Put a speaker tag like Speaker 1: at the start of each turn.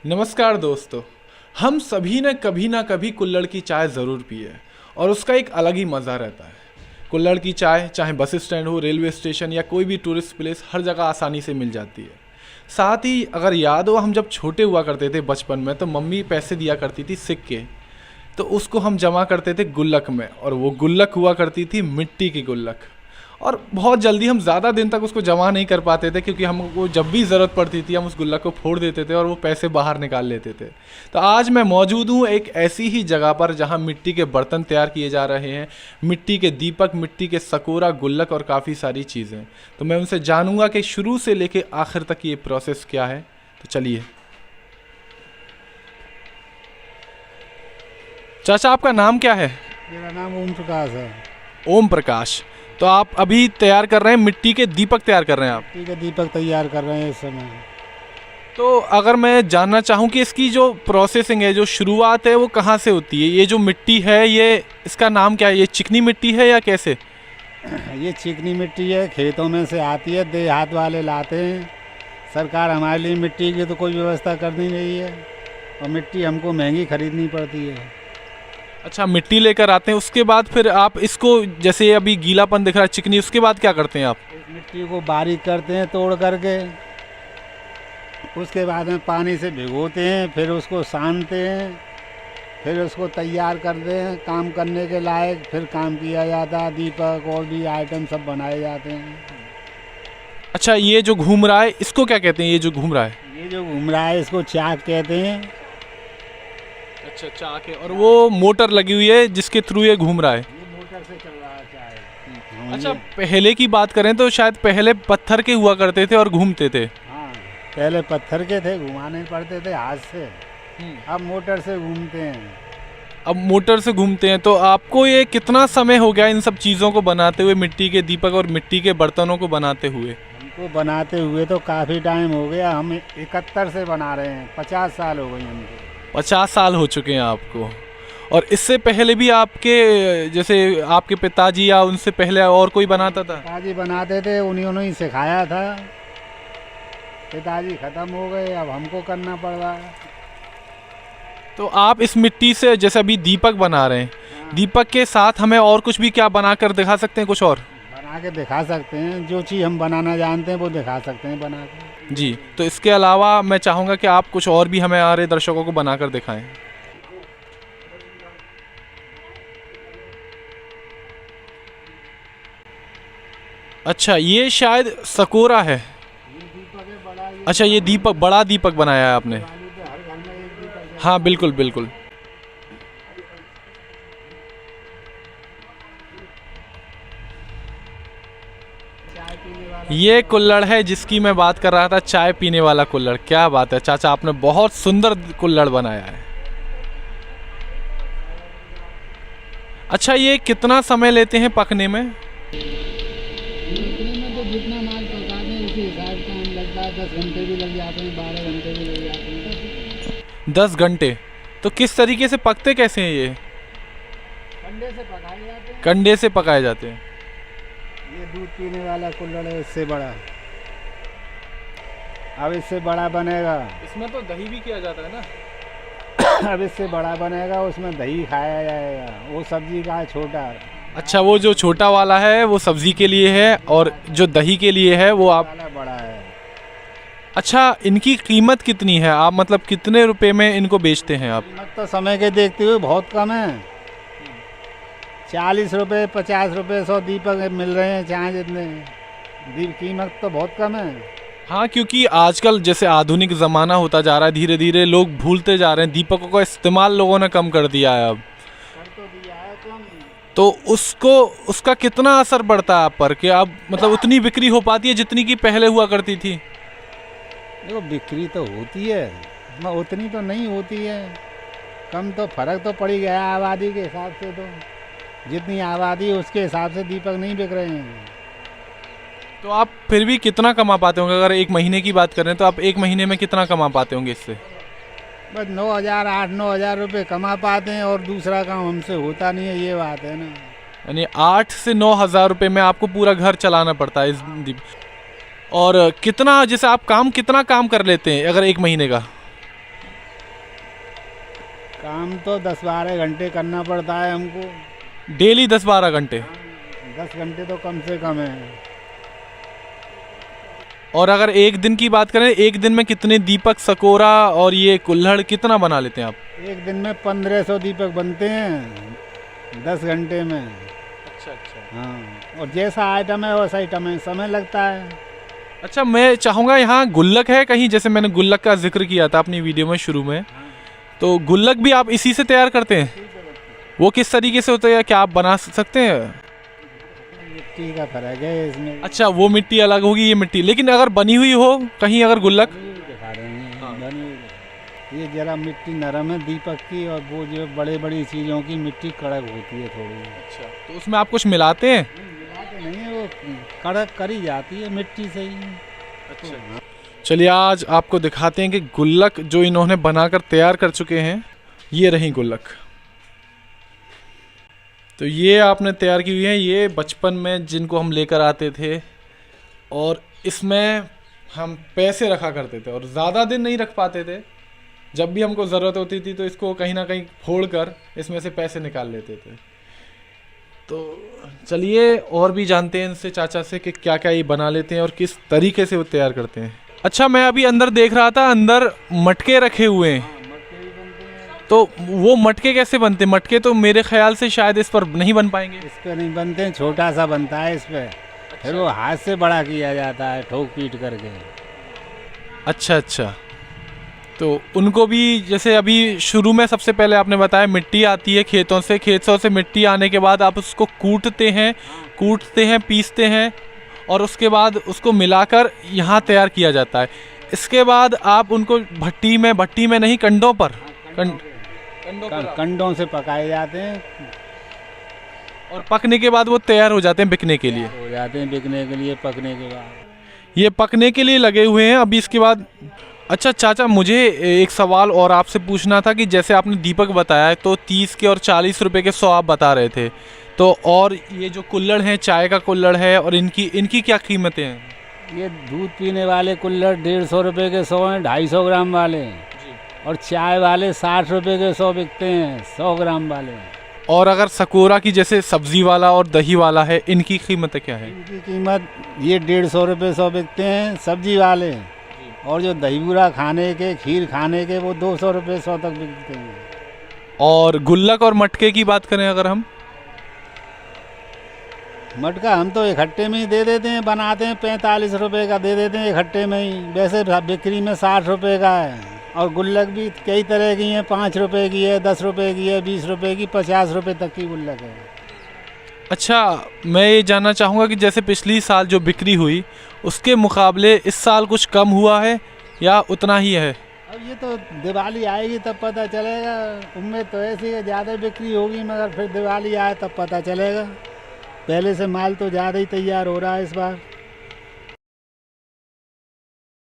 Speaker 1: नमस्कार दोस्तों। हम सभी ने कभी ना कभी कुल्हड़ की चाय ज़रूर पी है और उसका एक अलग ही मज़ा रहता है। कुल्हड़ की चाय चाहे बस स्टैंड हो, रेलवे स्टेशन या कोई भी टूरिस्ट प्लेस, हर जगह आसानी से मिल जाती है। साथ ही अगर याद हो, हम जब छोटे हुआ करते थे बचपन में, तो मम्मी पैसे दिया करती थी सिक्के, तो उसको हम जमा करते थे गुल्लक में, और वो गुल्लक हुआ करती थी मिट्टी की गुल्लक। और बहुत जल्दी हम ज़्यादा दिन तक उसको जमा नहीं कर पाते थे, क्योंकि हमको जब भी ज़रूरत पड़ती थी हम उस गुल्लक को फोड़ देते थे और वो पैसे बाहर निकाल लेते थे। तो आज मैं मौजूद हूँ एक ऐसी ही जगह पर जहाँ मिट्टी के बर्तन तैयार किए जा रहे हैं, मिट्टी के दीपक, मिट्टी के सकोरा, गुल्लक और काफ़ी सारी चीज़ें। तो मैं उनसे जानूंगा कि शुरू से लेके आखिर तक ये प्रोसेस क्या है। तो चलिए। चाचा, आपका नाम क्या है?
Speaker 2: मेरा नाम ओम प्रकाश है।
Speaker 1: ओम प्रकाश। तो आप अभी तैयार कर रहे हैं, मिट्टी के दीपक तैयार कर रहे हैं आप?
Speaker 2: मिट्टी के दीपक तैयार कर रहे हैं इस समय।
Speaker 1: तो अगर मैं जानना चाहूँ कि इसकी जो प्रोसेसिंग है, जो शुरुआत है, वो कहाँ से होती है? ये जो मिट्टी है, ये इसका नाम क्या है? ये चिकनी मिट्टी है या कैसे?
Speaker 2: ये चिकनी मिट्टी है, खेतों में से आती है, देहात वाले लाते हैं। सरकार हमारे लिए मिट्टी की तो कोई व्यवस्था करनी नहीं है और मिट्टी हमको महंगी खरीदनी पड़ती है।
Speaker 1: अच्छा, मिट्टी लेकर आते हैं, उसके बाद फिर आप इसको, जैसे अभी गीलापन दिख रहा है चिकनी, उसके बाद क्या करते हैं आप?
Speaker 2: इस मिट्टी को बारीक करते हैं तोड़ करके, उसके बाद में पानी से भिगोते हैं, फिर उसको सानते हैं, फिर उसको तैयार करते हैं काम करने के लायक। फिर काम किया जाता है, दीपक और भी आइटम सब बनाए जाते हैं।
Speaker 1: अच्छा, ये जो घूम रहा है इसको क्या कहते हैं? ये जो घूम रहा है,
Speaker 2: ये जो घूम रहा है इसको चाक कहते हैं।
Speaker 1: अच्छा, चाक है, और वो मोटर लगी हुई है जिसके थ्रू ये घूम रहा है।
Speaker 2: ये मोटर से चल रहा है चाय।
Speaker 1: अच्छा, पहले की बात करें तो शायद पहले पत्थर के हुआ करते थे और घूमते थे।
Speaker 2: हाँ, पहले पत्थर के थे, घुमाने पड़ते थे हाथ से। अब मोटर से घूमते हैं।
Speaker 1: अब मोटर से घूमते हैं। तो आपको ये कितना समय हो गया इन सब चीज़ों को बनाते हुए, मिट्टी के दीपक और मिट्टी के बर्तनों को बनाते हुए?
Speaker 2: हमको बनाते हुए तो काफ़ी टाइम हो गया। हम 71 से बना रहे हैं, 50 साल हो गई हमको।
Speaker 1: 50 साल हो चुके हैं आपको। और इससे पहले भी आपके, जैसे आपके पिताजी या उनसे पहले और कोई बनाता था?
Speaker 2: पिताजी बनाते थे, उन्होंने ही सिखाया था। पिताजी ख़त्म हो गए, अब हमको करना पड़ रहा है।
Speaker 1: तो आप इस मिट्टी से जैसे अभी दीपक बना रहे हैं, दीपक के साथ हमें और कुछ भी क्या बना कर दिखा सकते हैं? कुछ और
Speaker 2: बना के दिखा सकते हैं, जो चीज़ हम बनाना जानते हैं वो दिखा सकते हैं बना के।
Speaker 1: जी। तो इसके अलावा मैं चाहूँगा कि आप कुछ और भी हमें हमारे दर्शकों को बनाकर दिखाएं। अच्छा, ये शायद सकोरा है। अच्छा, ये दीपक, बड़ा दीपक बनाया है आपने? हाँ, बिल्कुल बिल्कुल। ये कुल्हड़ है जिसकी मैं बात कर रहा था, चाय पीने वाला कुल्हड़। क्या बात है चाचा, आपने बहुत सुंदर कुल्हड़ बनाया है। अच्छा, ये कितना समय लेते हैं पकने में?
Speaker 2: तो जितना माल पकाते हैं उसी हिसाब से टाइम लगता है। 10 घंटे भी लग जाते हैं, 12 घंटे भी लग जाते हैं।
Speaker 1: 10 घंटे? तो किस तरीके से पकते कैसे हैं ये?
Speaker 2: कंडे से पकाए जाते हैं।
Speaker 1: कंडे से पकाए जाते हैं।
Speaker 2: ये दूध पीने वाला कुल्हड़ है, इससे बड़ा। अब इससे बड़ा बनेगा।
Speaker 1: इसमें तो दही भी किया जाता है ना?
Speaker 2: अब इससे बड़ा बनेगा, उसमें दही खाया जाएगा। वो सब्जी का है, छोटा।
Speaker 1: अच्छा, वो जो छोटा वाला है वो सब्जी के लिए है, और जो दही के लिए है वो आप...
Speaker 2: वाला बड़ा है।
Speaker 1: अच्छा, इनकी कीमत कितनी है? आप मतलब कितने रुपए में इनको बेचते हैं आप?
Speaker 2: कीमत तो समय के देखते हुए बहुत कम है। 40 रुपये, 50 रुपये 100 दीपक मिल रहे हैं, चाहे जितने। कीमत तो बहुत कम है।
Speaker 1: हाँ, क्योंकि आजकल जैसे आधुनिक ज़माना होता जा रहा है, धीरे धीरे लोग भूलते जा रहे हैं, दीपकों का इस्तेमाल लोगों ने कम कर दिया है अब।
Speaker 2: कर तो दिया है कम।
Speaker 1: तो उसका कितना असर पड़ता है आप पर, कि अब मतलब उतनी बिक्री हो पाती है जितनी कि पहले हुआ करती थी?
Speaker 2: देखो, बिक्री तो होती है, मगर उतनी तो नहीं होती है। कम तो फर्क तो पड़ ही गया आबादी के हिसाब से। तो जितनी आबादी है उसके हिसाब से दीपक नहीं बिक रहे हैं।
Speaker 1: तो आप फिर भी कितना कमा पाते होंगे? अगर एक महीने की बात करें तो आप एक महीने में कितना कमा पाते होंगे इससे?
Speaker 2: बस 9,000, 8-9,000 रुपये कमा पाते हैं, और दूसरा काम हमसे होता नहीं है, ये बात है ना।
Speaker 1: यानी 8 से 9 हज़ार रुपये में आपको पूरा घर चलाना पड़ता है इस दीप। और कितना, जैसे आप कितना काम कर लेते हैं अगर एक महीने का?
Speaker 2: काम तो 10-12 घंटे करना पड़ता है हमको।
Speaker 1: डेली 10-12 घंटे?
Speaker 2: 10 घंटे तो कम से कम है।
Speaker 1: और अगर एक दिन की बात करें, एक दिन में कितने दीपक, सकोरा और ये कुल्हड़ कितना बना लेते हैं आप?
Speaker 2: एक दिन में 1500 दीपक बनते हैं 10 घंटे में।
Speaker 1: अच्छा अच्छा।
Speaker 2: हाँ, और जैसा आइटम है वैसा आइटम है, समय लगता है।
Speaker 1: अच्छा, मैं चाहूँगा यहाँ गुल्लक है कहीं, जैसे मैंने गुल्लक का जिक्र किया था अपनी वीडियो में शुरू में, तो गुल्लक भी आप इसी से तैयार करते हैं? वो किस तरीके से होता है, क्या आप बना सकते हैं?
Speaker 2: मिट्टी का फर्क है इसमें।
Speaker 1: अच्छा, वो मिट्टी अलग होगी, ये मिट्टी, लेकिन अगर बनी हुई हो कहीं अगर गुल्लक?
Speaker 2: दिखा रहे हैं बनी हुई। ये जरा मिट्टी नरम है दीपक की, और वो जो बड़े बड़ी चीज़ों की मिट्टी कड़क होती है थोड़ी।
Speaker 1: अच्छा, तो उसमें आप कुछ मिलाते हैं?
Speaker 2: मिलाते नहीं है, वो कड़क करी जाती है मिट्टी से ही।
Speaker 1: अच्छा, चलिए आज आपको दिखाते हैं कि गुल्लक जो इन्होंने बनाकर तैयार कर चुके हैं, ये रही गुल्लक। तो ये आपने तैयार की हुई है, ये बचपन में जिनको हम लेकर आते थे, और इसमें हम पैसे रखा करते थे और ज़्यादा दिन नहीं रख पाते थे। जब भी हमको ज़रूरत होती थी तो इसको कहीं ना कहीं फोड़ कर इसमें से पैसे निकाल लेते थे। तो चलिए और भी जानते हैं इनसे, चाचा से, कि क्या क्या ये बना लेते हैं और किस तरीके से वो तैयार करते हैं। अच्छा, मैं अभी अंदर देख रहा था, अंदर मटके रखे हुए हैं, तो वो मटके कैसे बनते हैं? मटके तो मेरे ख्याल से शायद इस पर नहीं बन पाएंगे।
Speaker 2: इस पे नहीं बनते हैं, छोटा सा बनता है इस पे। फिर वो हाथ से बड़ा किया जाता है ठोक पीट करके।
Speaker 1: अच्छा अच्छा, तो उनको भी जैसे अभी शुरू में सबसे पहले आपने बताया मिट्टी आती है खेतों से, खेतों से मिट्टी आने के बाद आप उसको कूटते हैं, पीसते हैं, और उसके बाद उसको मिलाकर यहाँ तैयार किया जाता है। इसके बाद आप उनको भट्टी में नहीं, कंडों पर
Speaker 2: कंडों से पकाए जाते हैं,
Speaker 1: और पकने के बाद वो तैयार हो जाते हैं बिकने के लिए।
Speaker 2: हो जाते हैं बिकने के लिए। पकने के बाद
Speaker 1: ये पकने के लिए लगे हुए हैं अभी। इसके बाद अच्छा चाचा, मुझे एक सवाल और आपसे पूछना था कि जैसे आपने दीपक बताया तो 30 के और 40 रुपए के 100 आप बता रहे थे, तो और ये जो कुल्हड़ है, चाय का कुल्हड़ है, और इनकी क्या कीमतें हैं?
Speaker 2: ये दूध पीने वाले कुल्हड़ 150 रुपये के 100 हैं, 250 ग्राम वाले, और चाय वाले 60 रुपये के 100 बिकते हैं, 100 ग्राम वाले।
Speaker 1: और अगर सकोरा की जैसे सब्जी वाला और दही वाला है, इनकी कीमतें क्या है?
Speaker 2: इनकी कीमत ये 150 रुपये 100 बिकते हैं सब्जी वाले, और जो दही बूरा खाने के, खीर खाने के, वो 200 रुपये 100 तक बिकते हैं।
Speaker 1: और गुल्लक और मटके की बात करें अगर हम?
Speaker 2: मटका हम तो इकट्ठे में ही दे देते हैं, बनाते हैं 45 रुपये का दे देते हैं इकट्ठे में ही। वैसे बिक्री में 60 रुपये का है। और गुल्लक भी कई तरह की हैं, 5 रुपये की है, 10 रुपये की है, 20 रुपये की, 50 रुपये तक की गुल्लक है।
Speaker 1: अच्छा, मैं ये जानना चाहूँगा कि जैसे पिछली साल जो बिक्री हुई उसके मुकाबले इस साल कुछ कम हुआ है या उतना ही है?
Speaker 2: अब ये तो दिवाली आएगी तब पता चलेगा। उम्मीद तो ऐसी है ज़्यादा बिक्री होगी, मगर फिर दिवाली आए तब पता चलेगा। पहले से माल तो ज़्यादा ही तैयार हो रहा है इस बार।